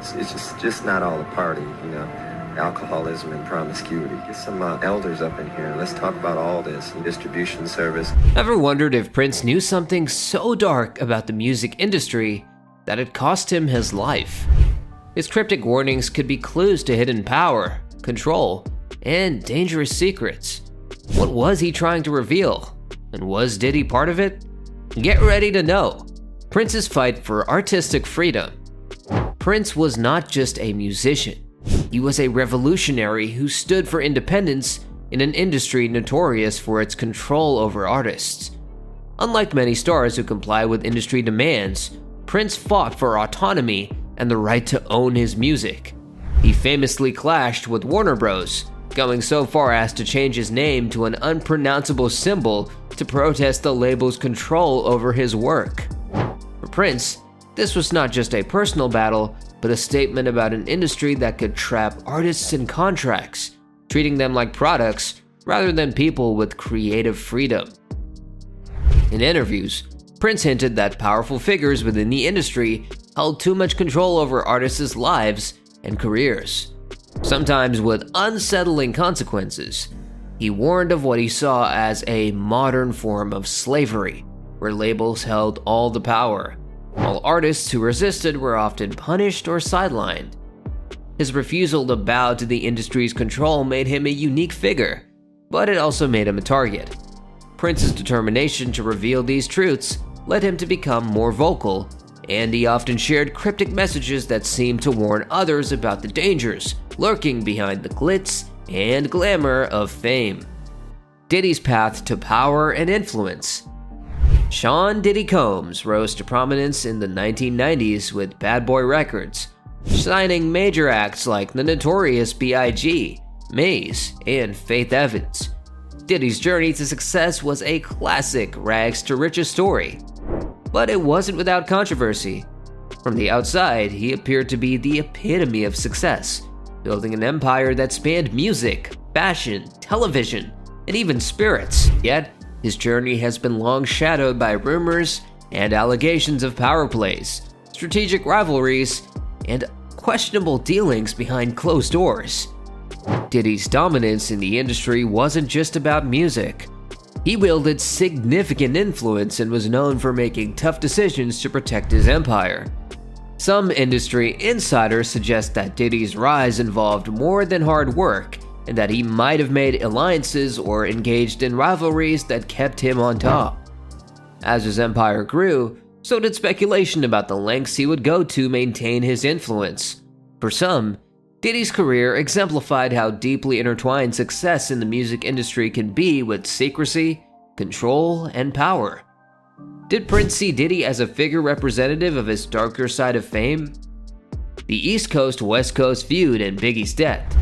It's just not all a party, you know. Alcoholism and promiscuity. Get some elders up in here. Let's talk about all this and distribution service. Ever wondered if Prince knew something so dark about the music industry that it cost him his life? His cryptic warnings could be clues to hidden power, control, and dangerous secrets. What was he trying to reveal? And was Diddy part of it? Get ready to know. Prince's fight for artistic freedom. Prince was not just a musician. He was a revolutionary who stood for independence in an industry notorious for its control over artists. Unlike many stars who comply with industry demands, Prince fought for autonomy and the right to own his music. He famously clashed with Warner Bros., going so far as to change his name to an unpronounceable symbol to protest the label's control over his work. For Prince, this was not just a personal battle, but a statement about an industry that could trap artists in contracts, treating them like products rather than people with creative freedom. In interviews, Prince hinted that powerful figures within the industry held too much control over artists' lives and careers, sometimes with unsettling consequences. He warned of what he saw as a modern form of slavery, where labels held all the power, while artists who resisted were often punished or sidelined. His refusal to bow to the industry's control made him a unique figure, but it also made him a target. Prince's determination to reveal these truths led him to become more vocal, and he often shared cryptic messages that seemed to warn others about the dangers lurking behind the glitz and glamour of fame. Diddy's path to power and influence. Sean Diddy Combs rose to prominence in the 1990s with Bad Boy Records, signing major acts like the notorious B.I.G., Maze, and Faith Evans. Diddy's journey to success was a classic rags to riches story, but it wasn't without controversy. From the outside, he appeared to be the epitome of success, building an empire that spanned music, fashion, television, and even spirits. Yet, his journey has been long shadowed by rumors and allegations of power plays, strategic rivalries, and questionable dealings behind closed doors. Diddy's dominance in the industry wasn't just about music. He wielded significant influence and was known for making tough decisions to protect his empire. Some industry insiders suggest that Diddy's rise involved more than hard work, and that he might have made alliances or engaged in rivalries that kept him on top. As his empire grew, so did speculation about the lengths he would go to maintain his influence. For some, Diddy's career exemplified how deeply intertwined success in the music industry can be with secrecy, control, and power. Did Prince see Diddy as a figure representative of his darker side of fame? The East Coast-West Coast feud and Biggie's death.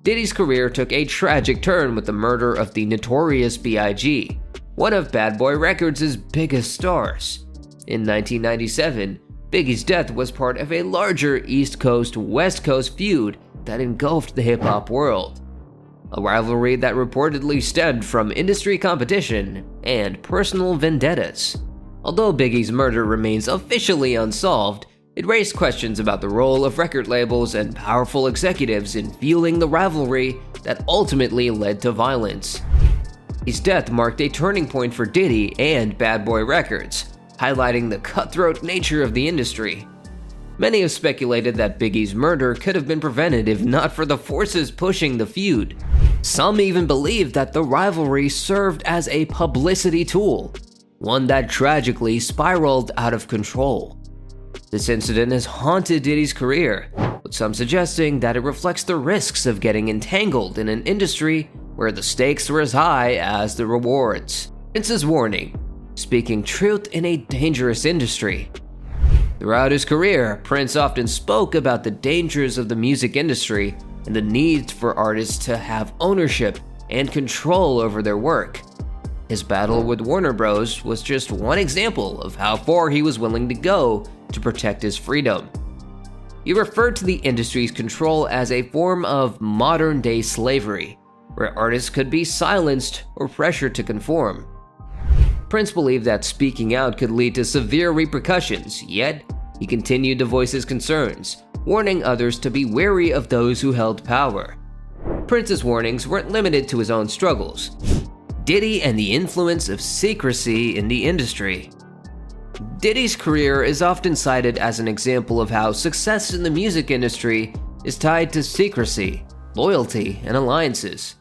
Diddy's career took a tragic turn with the murder of the notorious B.I.G., one of Bad Boy Records' biggest stars. In 1997, Biggie's death was part of a larger East Coast-West Coast feud that engulfed the hip-hop world. A rivalry that reportedly stemmed from industry competition and personal vendettas. Although Biggie's murder remains officially unsolved, it raised questions about the role of record labels and powerful executives in fueling the rivalry that ultimately led to violence. His death marked a turning point for Diddy and Bad Boy Records, highlighting the cutthroat nature of the industry. Many have speculated that Biggie's murder could have been prevented if not for the forces pushing the feud. Some even believe that the rivalry served as a publicity tool, one that tragically spiraled out of control. This incident has haunted Diddy's career, with some suggesting that it reflects the risks of getting entangled in an industry where the stakes were as high as the rewards. Prince's warning: speaking truth in a dangerous industry. Throughout his career, Prince often spoke about the dangers of the music industry and the need for artists to have ownership and control over their work. His battle with Warner Bros. Was just one example of how far he was willing to go to protect his freedom. He referred to the industry's control as a form of modern-day slavery, where artists could be silenced or pressured to conform. Prince believed that speaking out could lead to severe repercussions, yet he continued to voice his concerns, warning others to be wary of those who held power. Prince's warnings weren't limited to his own struggles. Diddy and the influence of secrecy in the industry. Diddy's career is often cited as an example of how success in the music industry is tied to secrecy, loyalty, and alliances.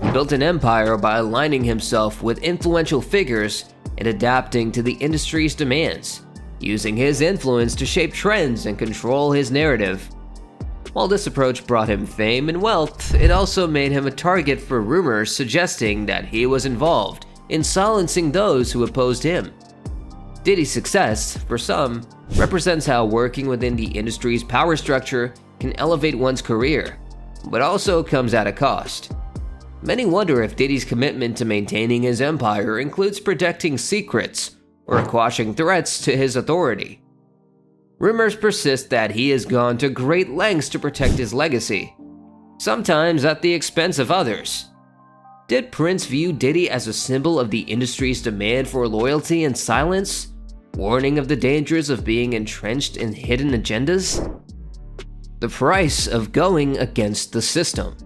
He built an empire by aligning himself with influential figures and adapting to the industry's demands, using his influence to shape trends and control his narrative. While this approach brought him fame and wealth, it also made him a target for rumors suggesting that he was involved in silencing those who opposed him. Diddy's success, for some, represents how working within the industry's power structure can elevate one's career, but also comes at a cost. Many wonder if Diddy's commitment to maintaining his empire includes protecting secrets or quashing threats to his authority. Rumors persist that he has gone to great lengths to protect his legacy, sometimes at the expense of others. Did Prince view Diddy as a symbol of the industry's demand for loyalty and silence, warning of the dangers of being entrenched in hidden agendas? The price of going against the system.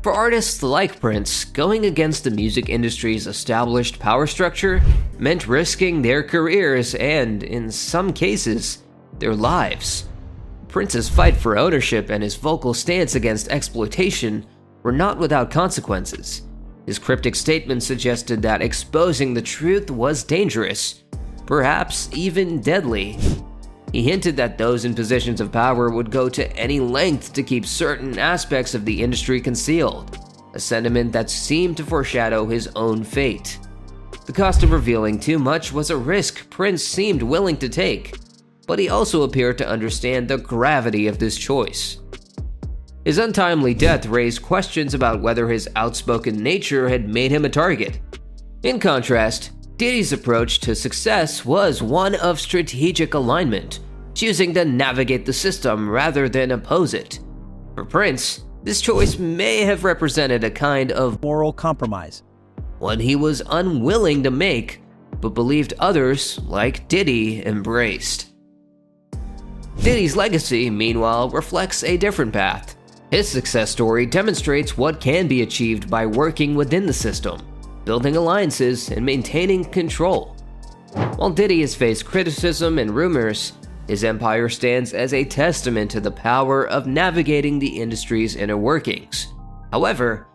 For artists like Prince, going against the music industry's established power structure meant risking their careers and, in some cases, their lives. Prince's fight for ownership and his vocal stance against exploitation were not without consequences. His cryptic statement suggested that exposing the truth was dangerous, perhaps even deadly. He hinted that those in positions of power would go to any length to keep certain aspects of the industry concealed, a sentiment that seemed to foreshadow his own fate. The cost of revealing too much was a risk Prince seemed willing to take, but he also appeared to understand the gravity of this choice. His untimely death raised questions about whether his outspoken nature had made him a target. In contrast, Diddy's approach to success was one of strategic alignment, choosing to navigate the system rather than oppose it. For Prince, this choice may have represented a kind of moral compromise, one he was unwilling to make, but believed others, like Diddy, embraced. Diddy's legacy, meanwhile, reflects a different path. His success story demonstrates what can be achieved by working within the system, building alliances, and maintaining control. While Diddy has faced criticism and rumors, his empire stands as a testament to the power of navigating the industry's inner workings. However,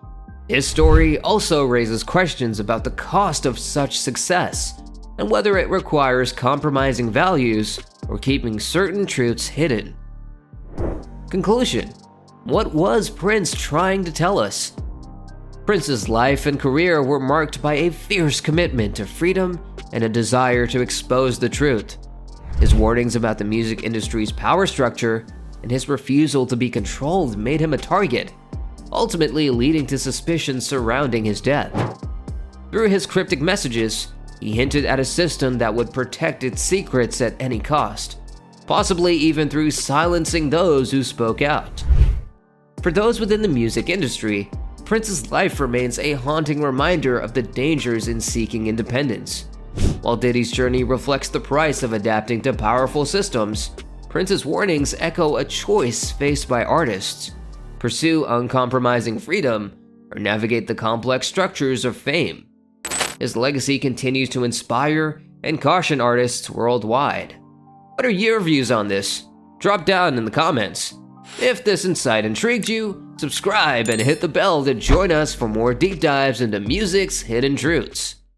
his story also raises questions about the cost of such success and whether it requires compromising values or keeping certain truths hidden. Conclusion: what was Prince trying to tell us? Prince's life and career were marked by a fierce commitment to freedom and a desire to expose the truth. His warnings about the music industry's power structure and his refusal to be controlled made him a target, ultimately leading to suspicions surrounding his death. Through his cryptic messages, he hinted at a system that would protect its secrets at any cost, possibly even through silencing those who spoke out. For those within the music industry, Prince's life remains a haunting reminder of the dangers in seeking independence. While Diddy's journey reflects the price of adapting to powerful systems, Prince's warnings echo a choice faced by artists: pursue uncompromising freedom or navigate the complex structures of fame. His legacy continues to inspire and caution artists worldwide. What are your views on this? Drop down in the comments. If this insight intrigued you, subscribe and hit the bell to join us for more deep dives into music's hidden truths.